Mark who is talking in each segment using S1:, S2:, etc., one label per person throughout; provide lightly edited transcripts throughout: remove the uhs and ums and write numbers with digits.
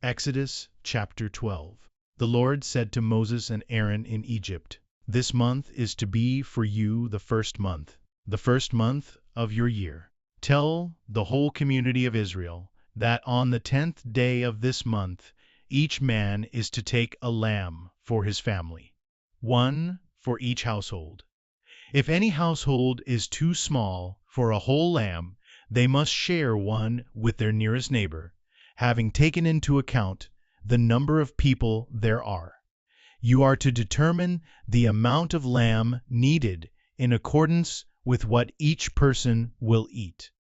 S1: Exodus chapter 12. The Lord said to Moses and Aaron in Egypt, "This month is to be for you the first month of your year. Tell the whole community of Israel that on the 10th day of this month each man is to take a lamb for his family, one for each household. If any household is too small for a whole lamb, they must share one with their nearest neighbor, having taken into account the number of people there are. You are to determine the amount of lamb needed in accordance with what each person will eat.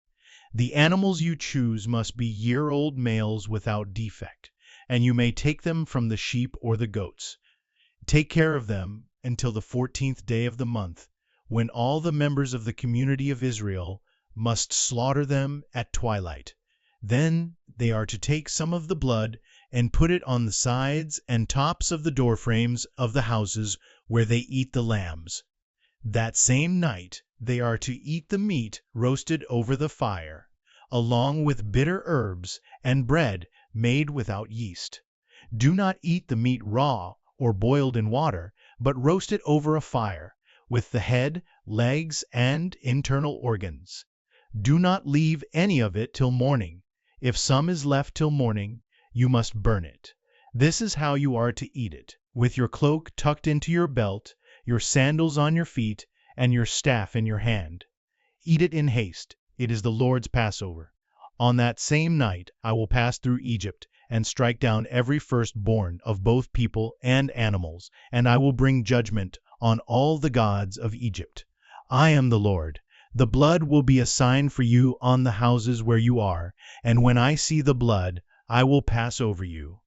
S1: The animals you choose must be year-old males without defect, and you may take them from the sheep or the goats. Take care of them until the 14th day of the month, when all the members of the community of Israel must slaughter them at twilight. Then they are to take some of the blood and put it on the sides and tops of the doorframes of the houses where they eat the lambs. That same night they are to eat the meat roasted over the fire, along with bitter herbs and bread made without yeast. Do not eat the meat raw or boiled in water, but roast it over a fire, with the head, legs, and internal organs. Do not leave any of it till morning. If some is left till morning, you must burn it. This is how you are to eat it, with your cloak tucked into your belt, your sandals on your feet, and your staff in your hand. Eat it in haste. It is the Lord's Passover. On that same night I will pass through Egypt and strike down every firstborn of both people and animals, and I will bring judgment on all the gods of Egypt. I am the Lord. The blood will be a sign for you on the houses where you are, and when I see the blood, I will pass over you.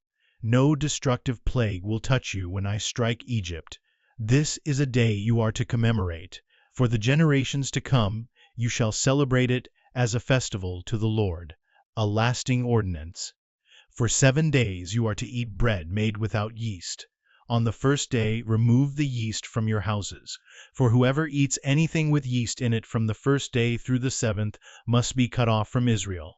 S1: No destructive plague will touch you when I strike Egypt. This is a day you are to commemorate. For the generations to come, you shall celebrate it as a festival to the Lord, a lasting ordinance. For 7 days you are to eat bread made without yeast. On the first day remove the yeast from your houses, for whoever eats anything with yeast in it from the first day through the 7th must be cut off from Israel.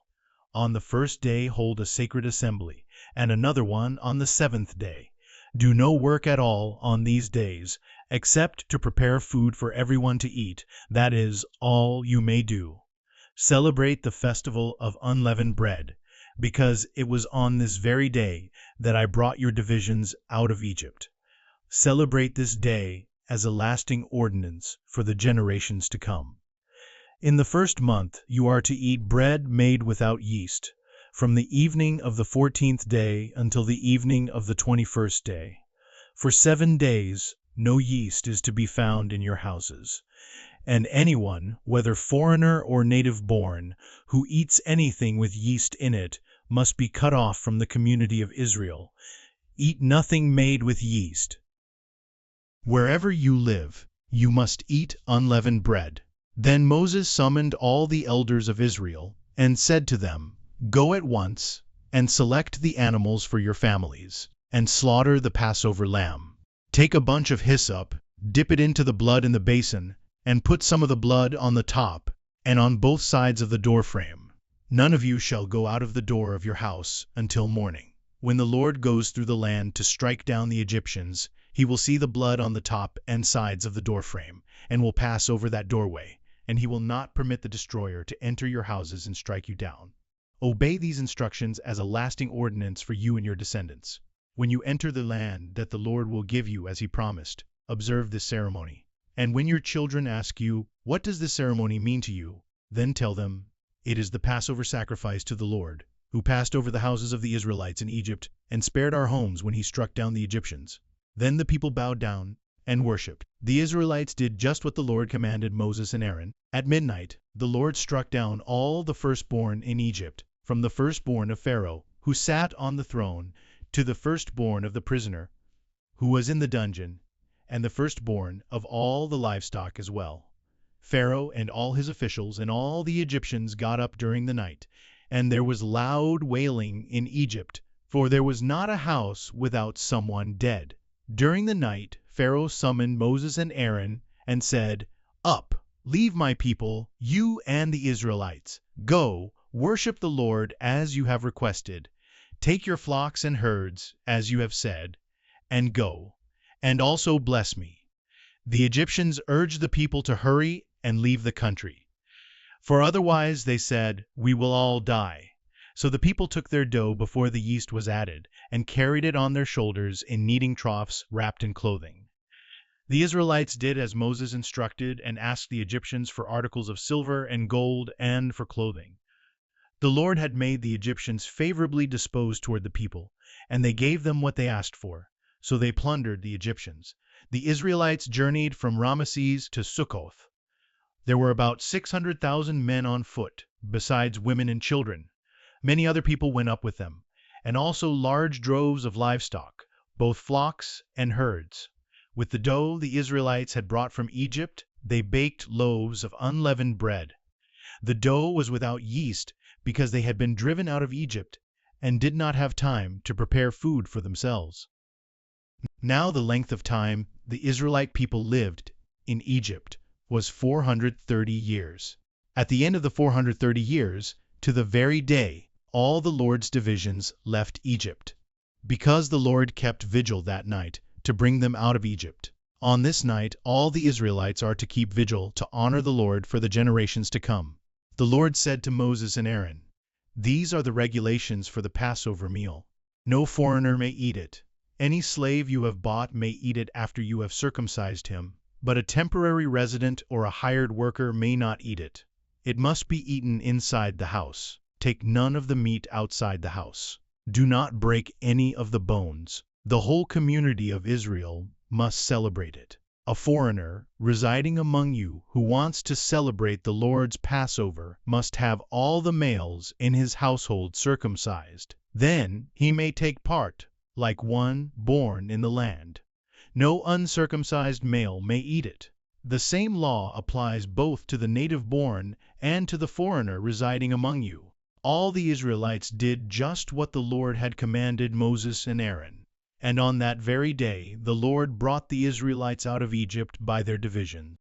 S1: On the first day hold a sacred assembly, and another one on the 7th day. Do no work at all on these days, except to prepare food for everyone to eat. That is all you may do. Celebrate the festival of unleavened bread, because it was on this very day that I brought your divisions out of Egypt. Celebrate this day as a lasting ordinance for the generations to come. In the first month you are to eat bread made without yeast, from the evening of the 14th day until the evening of the 21st day. For 7 days no yeast is to be found in your houses. And anyone, whether foreigner or native-born, who eats anything with yeast in it, must be cut off from the community of Israel. Eat nothing made with yeast. Wherever you live, you must eat unleavened bread. Then Moses summoned all the elders of Israel, and said to them, "Go at once, and select the animals for your families, and slaughter the Passover lamb. Take a bunch of hyssop, dip it into the blood in the basin, and put some of the blood on the top and on both sides of the doorframe. None of you shall go out of the door of your house until morning. When the Lord goes through the land to strike down the Egyptians, he will see the blood on the top and sides of the doorframe, and will pass over that doorway, and he will not permit the destroyer to enter your houses and strike you down. Obey these instructions as a lasting ordinance for you and your descendants. When you enter the land that the Lord will give you as he promised, observe this ceremony. And when your children ask you, 'What does this ceremony mean to you?' then tell them, 'It is the Passover sacrifice to the Lord, who passed over the houses of the Israelites in Egypt and spared our homes when he struck down the Egyptians.'" Then the people bowed down and worshipped. The Israelites did just what the Lord commanded Moses and Aaron. At midnight, the Lord struck down all the firstborn in Egypt, from the firstborn of Pharaoh, who sat on the throne, to the firstborn of the prisoner, who was in the dungeon, and the firstborn of all the livestock as well. Pharaoh and all his officials and all the Egyptians got up during the night, and there was loud wailing in Egypt, for there was not a house without someone dead. During the night Pharaoh summoned Moses and Aaron and said, "Up, leave my people, you and the Israelites. Go, worship the Lord as you have requested. Take your flocks and herds, as you have said, and go, and also bless me." The Egyptians urged the people to hurry and leave the country, for otherwise, they said, "we will all die." So the people took their dough before the yeast was added, and carried it on their shoulders in kneading troughs wrapped in clothing. The Israelites did as Moses instructed and asked the Egyptians for articles of silver and gold and for clothing. The Lord had made the Egyptians favorably disposed toward the people, and they gave them what they asked for. So they plundered the Egyptians. The Israelites journeyed from Ramesses to Succoth. There were about 600,000 men on foot, besides women and children. Many other people went up with them, and also large droves of livestock, both flocks and herds. With the dough the Israelites had brought from Egypt, they baked loaves of unleavened bread. The dough was without yeast because they had been driven out of Egypt and did not have time to prepare food for themselves. Now the length of time the Israelite people lived in Egypt was 430 years. At the end of the 430 years, to the very day, all the Lord's divisions left Egypt, because the Lord kept vigil that night to bring them out of Egypt. On this night, all the Israelites are to keep vigil to honor the Lord for the generations to come. The Lord said to Moses and Aaron, "These are the regulations for the Passover meal. No foreigner may eat it. Any slave you have bought may eat it after you have circumcised him, but a temporary resident or a hired worker may not eat it. It must be eaten inside the house. Take none of the meat outside the house. Do not break any of the bones. The whole community of Israel must celebrate it. A foreigner residing among you who wants to celebrate the Lord's Passover must have all the males in his household circumcised. Then he may take part, like one born in the land. No uncircumcised male may eat it. The same law applies both to the native-born and to the foreigner residing among you." All the Israelites did just what the Lord had commanded Moses and Aaron. And on that very day the Lord brought the Israelites out of Egypt by their division.